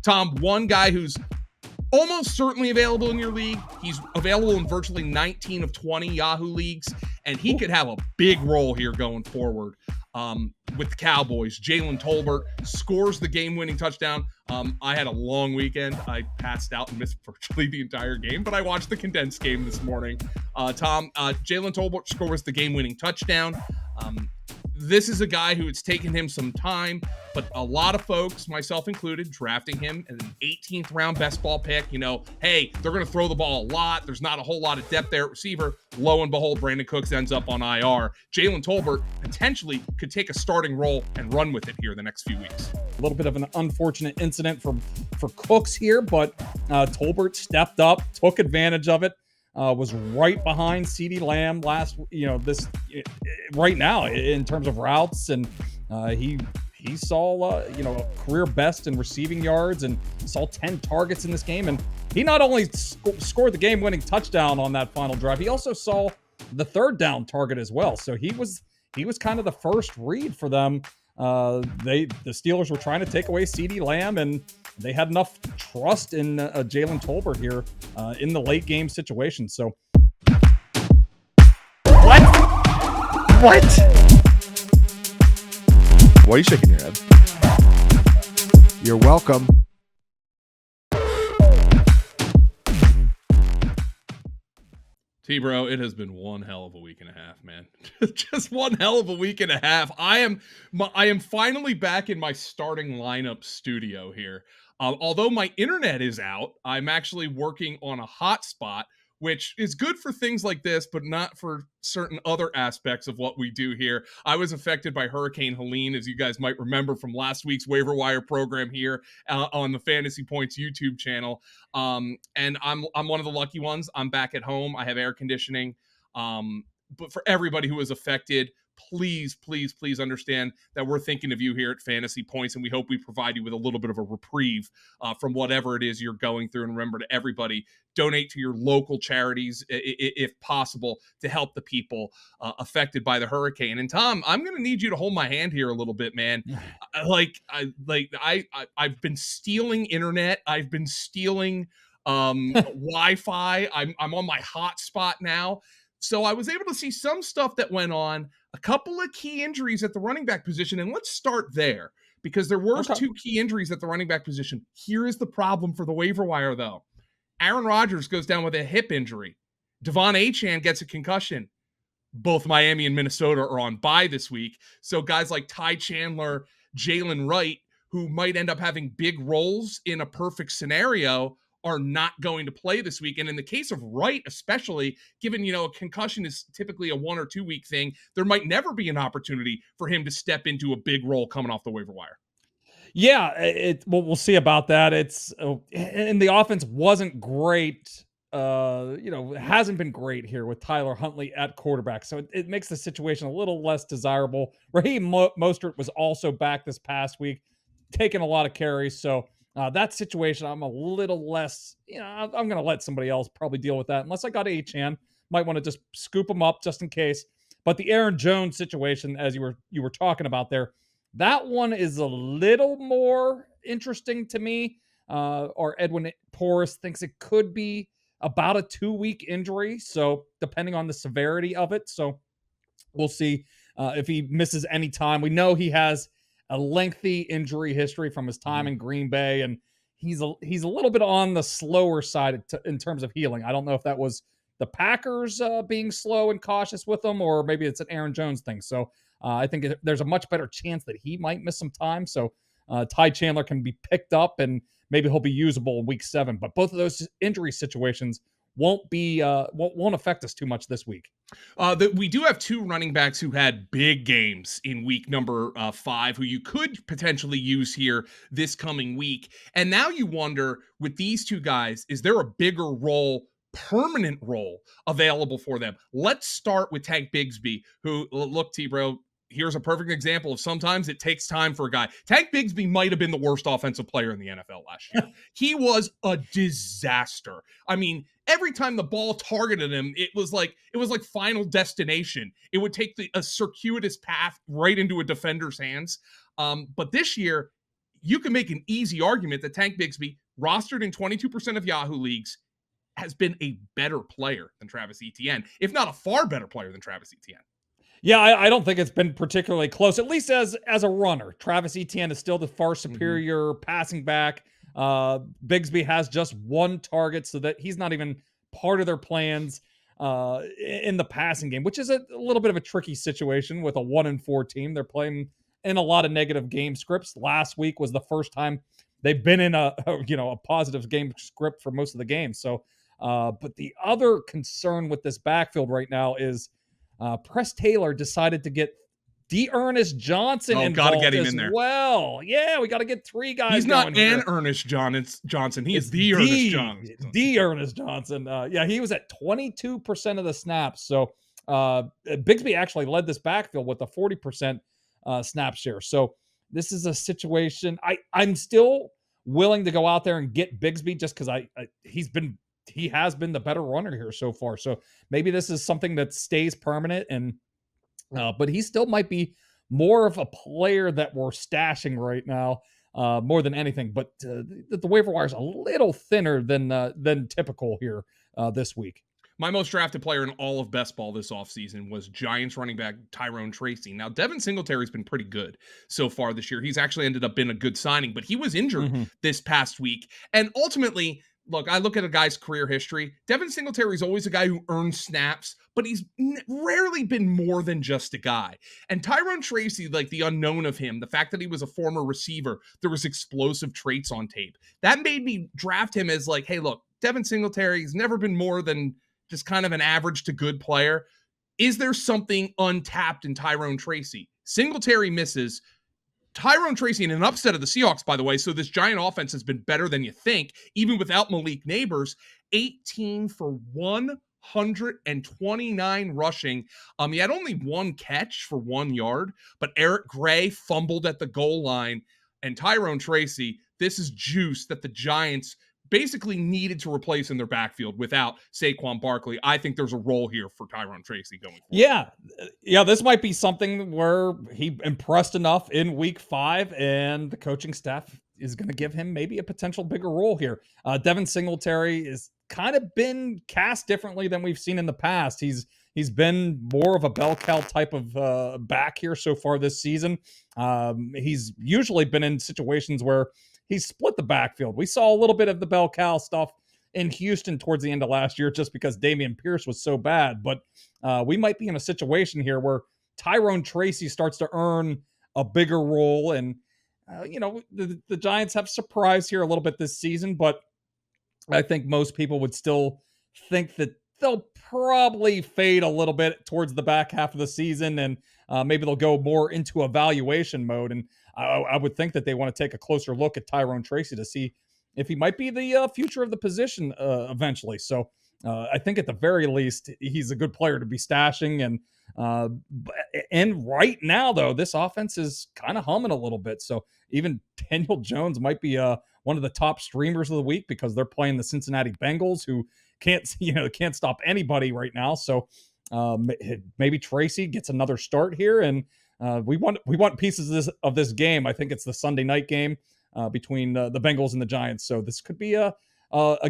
Tom, one guy who's almost certainly available in your league. He's available in virtually 19 of 20 Yahoo leagues, and he could have a big role here going forward with the Cowboys. Jalen Tolbert scores the game-winning touchdown. I had a long weekend. I passed out and missed virtually the entire game, but I watched the condensed game this morning. Tom, Jalen Tolbert scores the game-winning touchdown. This is a guy who it's taken him some time, but a lot of folks, myself included, drafting him as an 18th round best ball pick. Hey, they're going to throw the ball a lot. There's not a whole lot of depth there at receiver. Lo and behold, Brandon Cooks ends up on IR. Jalen Tolbert potentially could take a starting role and run with it here the next few weeks. A little bit of an unfortunate incident for Cooks here, but Tolbert stepped up, took advantage of it. Was right behind CeeDee Lamb right now in terms of routes, and he saw a career best in receiving yards and saw 10 targets in this game, and he not only scored the game-winning touchdown on that final drive, he also saw the third down target as well. So he was kind of the first read for them. The Steelers were trying to take away CeeDee Lamb, and they had enough trust in Jalen Tolbert here in the late game situation. So, what? Why are you shaking your head? You're welcome. T-Bro, it has been one hell of a week and a half, man. Just one hell of a week and a half. I am finally back in my starting lineup studio here. Although my internet is out, I'm actually working on a hotspot, which is good for things like this, but not for certain other aspects of what we do here. I was affected by Hurricane Helene, as you guys might remember from last week's waiver wire program here on the Fantasy Points YouTube channel. And I'm one of the lucky ones. I'm back at home. I have air conditioning. But for everybody who was affected, please understand that we're thinking of you here at Fantasy Points, and we hope we provide you with a little bit of a reprieve from whatever it is you're going through. And remember, to everybody, donate to your local charities if possible to help the people affected by the hurricane. And Tom, I'm going to need you to hold my hand here a little bit, man. I've been stealing internet. I've been stealing Wi-Fi. I'm on my hotspot now. So I was able to see some stuff that went on, a couple of key injuries at the running back position. And let's start there, because there were two key injuries at the running back position. Here is the problem for the waiver wire, though. Aaron Rodgers goes down with a hip injury. Devon Achane gets a concussion. Both Miami and Minnesota are on bye this week. So guys like Ty Chandler, Jalen Wright, who might end up having big roles in a perfect scenario, are not going to play this week. And in the case of Wright, especially, given, a concussion is typically a 1 or 2 week thing, there might never be an opportunity for him to step into a big role coming off the waiver wire. Yeah, we'll see about that. And the offense wasn't great. It hasn't been great here with Tyler Huntley at quarterback. So it makes the situation a little less desirable. Raheem Mostert was also back this past week, taking a lot of carries. So that situation, I'm a little less, I'm going to let somebody else probably deal with that. Unless I got Achane, might want to just scoop him up just in case. But the Aaron Jones situation, as you were talking about there, that one is a little more interesting to me. Or Edwin Porras thinks it could be about a 2-week injury. So depending on the severity of it. So we'll see if he misses any time. We know he has a lengthy injury history from his time in Green Bay, and he's a little bit on the slower side in terms of healing. I don't know if that was the Packers being slow and cautious with him, or maybe it's an Aaron Jones thing. So I think there's a much better chance that he might miss some time. So Ty Chandler can be picked up, and maybe he'll be usable in week 7. But both of those injury situations won't affect us too much this week. We do have 2 running backs who had big games in week number 5, who you could potentially use here this coming week. And now you wonder, with these 2 guys, is there a bigger role, permanent role, available for them? Let's start with Tank Bigsby, who, look, T-Bro, here's a perfect example of sometimes it takes time for a guy. Tank Bigsby might have been the worst offensive player in the NFL last year. He was a disaster. I mean, every time the ball targeted him, it was like Final Destination. It would take a circuitous path right into a defender's hands. But this year, you can make an easy argument that Tank Bigsby, rostered in 22% of Yahoo leagues, has been a better player than Travis Etienne, if not a far better player than Travis Etienne. Yeah, I don't think it's been particularly close, at least as a runner. Travis Etienne is still the far superior passing back. Bigsby has just one target, so that he's not even part of their plans in the passing game, which is a little bit of a tricky situation with a 1-4 team. They're playing in a lot of negative game scripts. Last week was the first time they've been in a positive game script for most of the game. So, but the other concern with this backfield right now is Press Taylor decided to get Ernest Johnson involved gotta get him as in there. well. Yeah, we got to get three guys. He's not going Ernest Johnson. He is the Ernest Johnson. The Ernest Johnson. Yeah, he was at 22% of the snaps. So Bigsby actually led this backfield with a 40% snap share. So this is a situation. I'm still willing to go out there and get Bigsby just because he has been the better runner here so far. So maybe this is something that stays permanent, and but he still might be more of a player that we're stashing right now, more than anything. But the waiver wire is a little thinner than typical here this week. My most drafted player in all of best ball this offseason was Giants running back Tyrone Tracy. Now, Devin Singletary's been pretty good so far this year. He's actually ended up being a good signing, but he was injured this past week. And ultimately, look, I look at a guy's career history. Devin Singletary is always a guy who earns snaps, but he's rarely been more than just a guy. And Tyrone Tracy, like the unknown of him, the fact that he was a former receiver, there was explosive traits on tape. That made me draft him as like, hey, look, Devin Singletary has never been more than just kind of an average to good player. Is there something untapped in Tyrone Tracy? Singletary misses. Tyrone Tracy in an upset of the Seahawks, by the way, so this Giant offense has been better than you think, even without Malik Neighbors. 18 for 129 rushing. He had only one catch for 1 yard, but Eric Gray fumbled at the goal line. And Tyrone Tracy, this is juice that the Giants basically needed to replace in their backfield without Saquon Barkley. I think there's a role here for Tyrone Tracy going forward. Yeah, this might be something where he impressed enough in week 5 and the coaching staff is going to give him maybe a potential bigger role here. Devin Singletary has kind of been cast differently than we've seen in the past. He's been more of a bell cow type of back here so far this season. He's usually been in situations where he's split the backfield. We saw a little bit of the bell cow stuff in Houston towards the end of last year just because Dameon Pierce was so bad. But we might be in a situation here where Tyrone Tracy starts to earn a bigger role. And, the Giants have surprised here a little bit this season, but I think most people would still think that they'll probably fade a little bit towards the back half of the season, and maybe they'll go more into evaluation mode. And I would think that they want to take a closer look at Tyrone Tracy to see if he might be the future of the position eventually. So I think at the very least, he's a good player to be stashing. And right now, though, this offense is kind of humming a little bit. So even Daniel Jones might be one of the top streamers of the week because they're playing the Cincinnati Bengals, who can't stop anybody right now. So maybe Tracy gets another start here, and we want pieces of this game. I think it's the Sunday night game between the Bengals and the Giants. So this could be a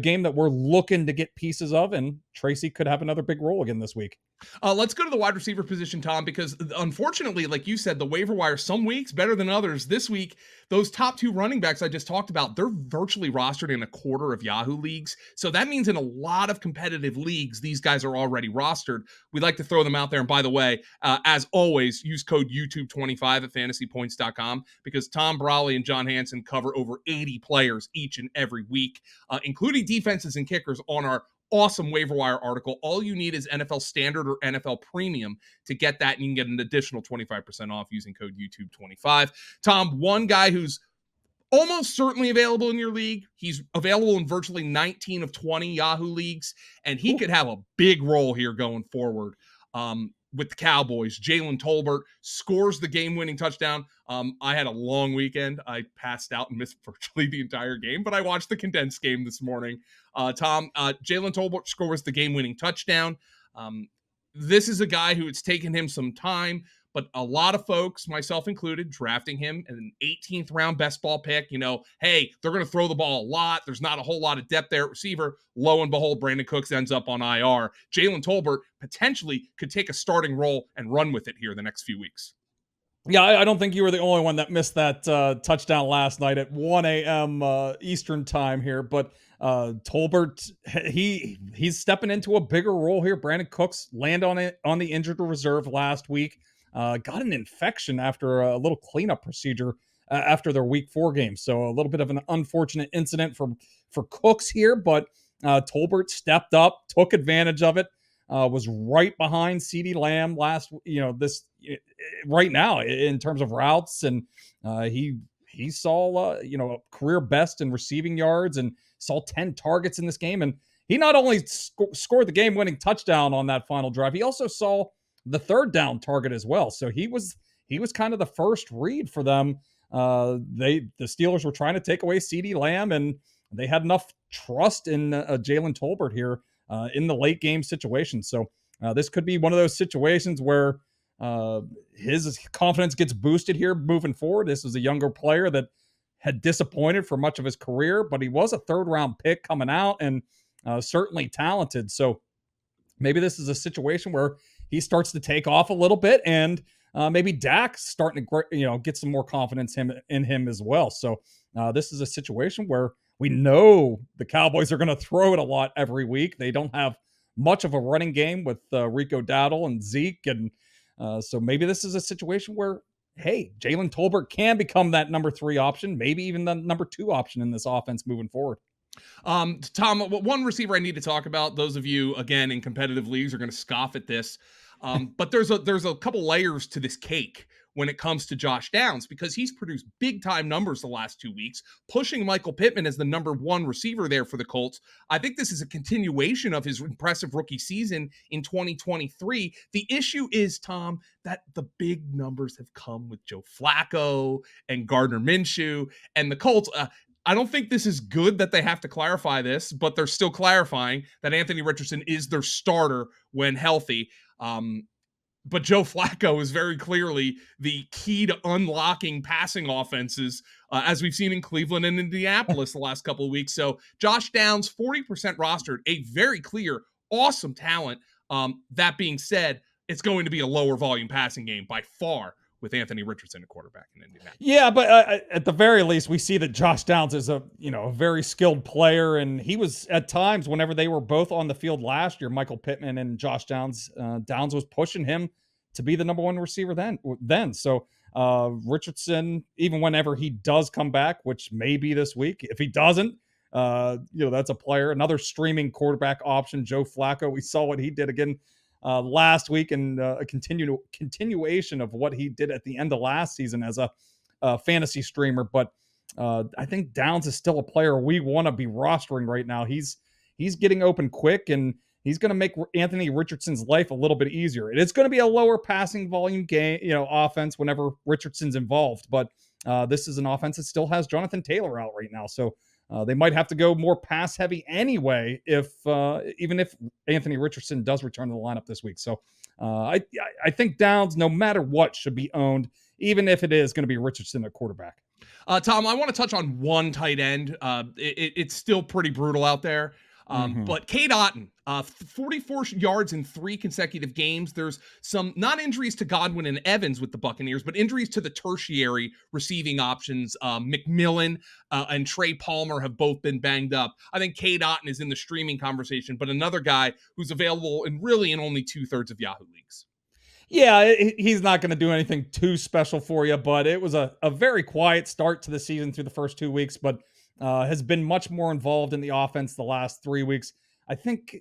game that we're looking to get pieces of, and Tracy could have another big role again this week. Let's go to the wide receiver position, Tom, because unfortunately, like you said, the waiver wire some weeks better than others. This week, those top 2 running backs I just talked about, they're virtually rostered in a quarter of Yahoo leagues. So that means in a lot of competitive leagues, these guys are already rostered. We'd like to throw them out there. And by the way, as always, use code YouTube25 at FantasyPoints.com because Tom Brawley and John Hansen cover over 80 players each and every week, including defenses and kickers on our awesome waiver wire article. All you need is NFL Standard or NFL Premium to get that, and you can get an additional 25% off using code YouTube25. Tom, one guy who's almost certainly available in your league. He's available in virtually 19 of 20 Yahoo leagues, and he could have a big role here going forward. With the Cowboys, Jalen Tolbert scores the game-winning touchdown. I had a long weekend. I passed out and missed virtually the entire game, but I watched the condensed game this morning. Tom, Jalen Tolbert scores the game-winning touchdown. This is a guy who it's taken him some time, but a lot of folks, myself included, drafting him in an 18th round best ball pick. Hey, they're going to throw the ball a lot. There's not a whole lot of depth there at receiver. Lo and behold, Brandon Cooks ends up on IR. Jalen Tolbert potentially could take a starting role and run with it here the next few weeks. Yeah, I don't think you were the only one that missed that touchdown last night at 1 a.m. Eastern time here. But Tolbert, he's stepping into a bigger role here. Brandon Cooks landed on the injured reserve last week. Got an infection after a little cleanup procedure after their Week 4 game. So a little bit of an unfortunate incident for Cooks here. But Tolbert stepped up, took advantage of it. Was right behind CeeDee Lamb right now in terms of routes, and he saw a career best in receiving yards and saw 10 targets in this game. And he not only scored the game-winning touchdown on that final drive, he also saw the third down target as well. So he was kind of the first read for them. The Steelers were trying to take away CeeDee Lamb, and they had enough trust in Jalen Tolbert here in the late game situation. So this could be one of those situations where his confidence gets boosted here moving forward. This was a younger player that had disappointed for much of his career, but he was a third-round pick coming out and certainly talented. So maybe this is a situation where he starts to take off a little bit, and maybe Dak's starting to get some more confidence in him as well. So this is a situation where we know the Cowboys are going to throw it a lot every week. They don't have much of a running game with Rico Dowdle and Zeke. And so maybe this is a situation where, hey, Jalen Tolbert can become that number 3 option, maybe even the number 2 option in this offense moving forward. Tom, one receiver I need to talk about, those of you, again, in competitive leagues are going to scoff at this. But there's a couple layers to this cake when it comes to Josh Downs, because he's produced big time numbers the last 2 weeks, pushing Michael Pittman as the number 1 receiver there for the Colts. I think this is a continuation of his impressive rookie season in 2023. The issue is, Tom, that the big numbers have come with Joe Flacco and Gardner Minshew and the Colts. I don't think this is good that they have to clarify this, but they're still clarifying that Anthony Richardson is their starter when healthy. But Joe Flacco is very clearly the key to unlocking passing offenses, as we've seen in Cleveland and Indianapolis the last couple of weeks. So Josh Downs, 40% rostered, a very clear, awesome talent. That being said, it's going to be a lower volume passing game by far with Anthony Richardson, a quarterback in Indianapolis. Yeah, but at the very least, we see that Josh Downs is a very skilled player, and he was at times whenever they were both on the field last year, Michael Pittman and Josh Downs. Downs was pushing him to be the number 1 receiver then. So Richardson, even whenever he does come back, which may be this week, if he doesn't, that's a player, another streaming quarterback option. Joe Flacco, we saw what he did again last week, and a continuation of what he did at the end of last season as a fantasy streamer. But I think Downs is still a player we want to be rostering right now. He's getting open quick, and he's going to make Anthony Richardson's life a little bit easier. It is going to be a lower passing volume game, offense whenever Richardson's involved. But this is an offense that still has Jonathan Taylor out right now, so they might have to go more pass heavy anyway, even if Anthony Richardson does return to the lineup this week. So I think Downs, no matter what, should be owned, even if it is going to be Richardson at quarterback. Tom, I want to touch on one tight end. It's still pretty brutal out there. But Cade Otton, 44 yards in 3 consecutive games. There's some not injuries to Godwin and Evans with the Buccaneers, but injuries to the tertiary receiving options. McMillan and Trey Palmer have both been banged up. I think Cade Otton is in the streaming conversation, but another guy who's available in only 2/3 of Yahoo leagues. Yeah, he's not going to do anything too special for you, but it was a very quiet start to the season through the first 2 weeks, but has been much more involved in the offense the last 3 weeks. I think,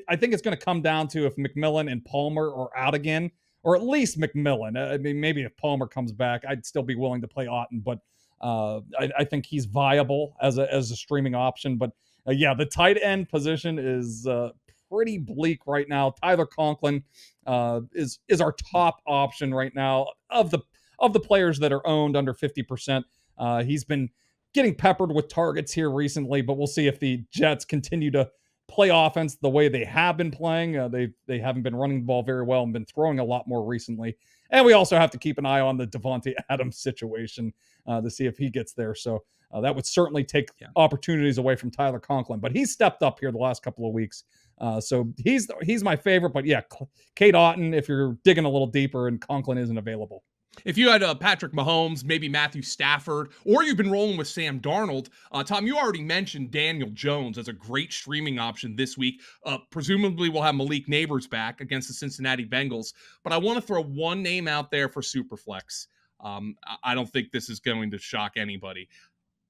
I think it's going to come down to if McMillan and Palmer are out again, or at least McMillan. I mean, maybe if Palmer comes back, I'd still be willing to play Otton, but I think he's viable as a streaming option. But the tight end position is pretty bleak right now. Tyler Conklin is our top option right now of the players that are owned under 50%. He's been getting peppered with targets here recently, but we'll see if the Jets continue to play offense the way they have been playing. They haven't been running the ball very well and been throwing a lot more recently. And we also have to keep an eye on the Devontae Adams situation to see if he gets there. So that would certainly take opportunities away from Tyler Conklin. But he's stepped up here the last couple of weeks. So he's my favorite. But yeah, Cade Otton, if you're digging a little deeper and Conklin isn't available. If you had Patrick Mahomes, maybe Matthew Stafford, or you've been rolling with Sam Darnold, Tom, you already mentioned Daniel Jones as a great streaming option this week. Presumably we'll have Malik Neighbors back against the Cincinnati Bengals, but I want to throw one name out there for Superflex. I don't think this is going to shock anybody.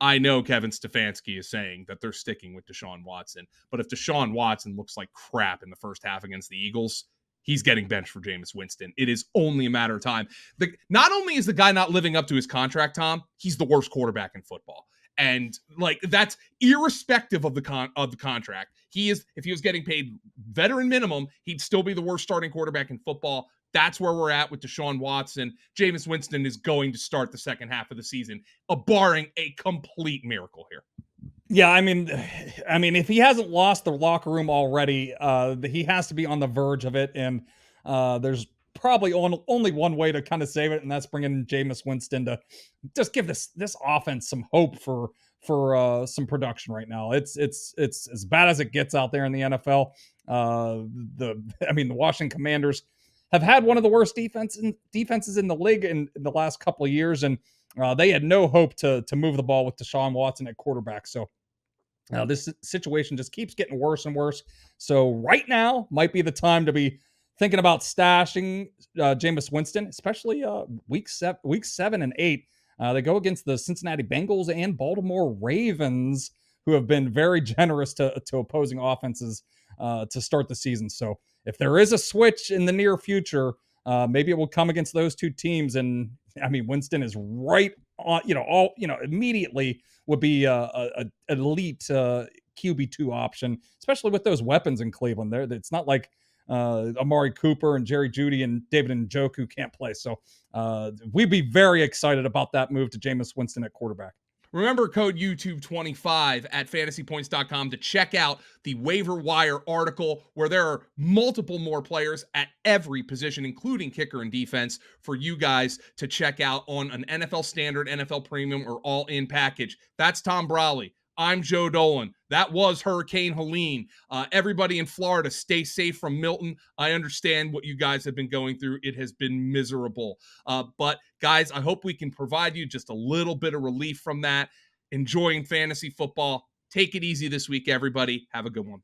I know Kevin Stefanski is saying that they're sticking with Deshaun Watson, but if Deshaun Watson looks like crap in the first half against the Eagles, he's getting benched for Jameis Winston. It is only a matter of time. Not only is the guy not living up to his contract, Tom, he's the worst quarterback in football. And like that's irrespective of the contract. If he was getting paid veteran minimum, he'd still be the worst starting quarterback in football. That's where we're at with Deshaun Watson. Jameis Winston is going to start the second half of the season, barring a complete miracle here. Yeah, I mean, if he hasn't lost the locker room already, he has to be on the verge of it. And there's probably only one way to kind of save it, and that's bringing in Jameis Winston to just give this offense some hope for some production right now. It's as bad as it gets out there in the NFL. The Washington Commanders have had one of the worst defenses in the league in the last couple of years, and they had no hope to move the ball with Deshaun Watson at quarterback. So this situation just keeps getting worse and worse. So right now might be the time to be thinking about stashing Jameis Winston, especially week 7 and 8. They go against the Cincinnati Bengals and Baltimore Ravens, who have been very generous to opposing offenses to start the season. So if there is a switch in the near future, maybe it will come against those two teams. And I mean, Winston is right on, immediately would be an elite QB2 option, especially with those weapons in Cleveland. It's not like Amari Cooper and Jerry Jeudy and David Njoku can't play. So we'd be very excited about that move to Jameis Winston at quarterback. Remember code YouTube25 at FantasyPoints.com to check out the waiver wire article where there are multiple more players at every position, including kicker and defense, for you guys to check out on an NFL Standard, NFL Premium, or all-in package. That's Tom Brawley. I'm Joe Dolan. That was Hurricane Helene. Everybody in Florida, stay safe from Milton. I understand what you guys have been going through. It has been miserable. But guys, I hope we can provide you just a little bit of relief from that. Enjoying fantasy football. Take it easy this week, everybody. Have a good one.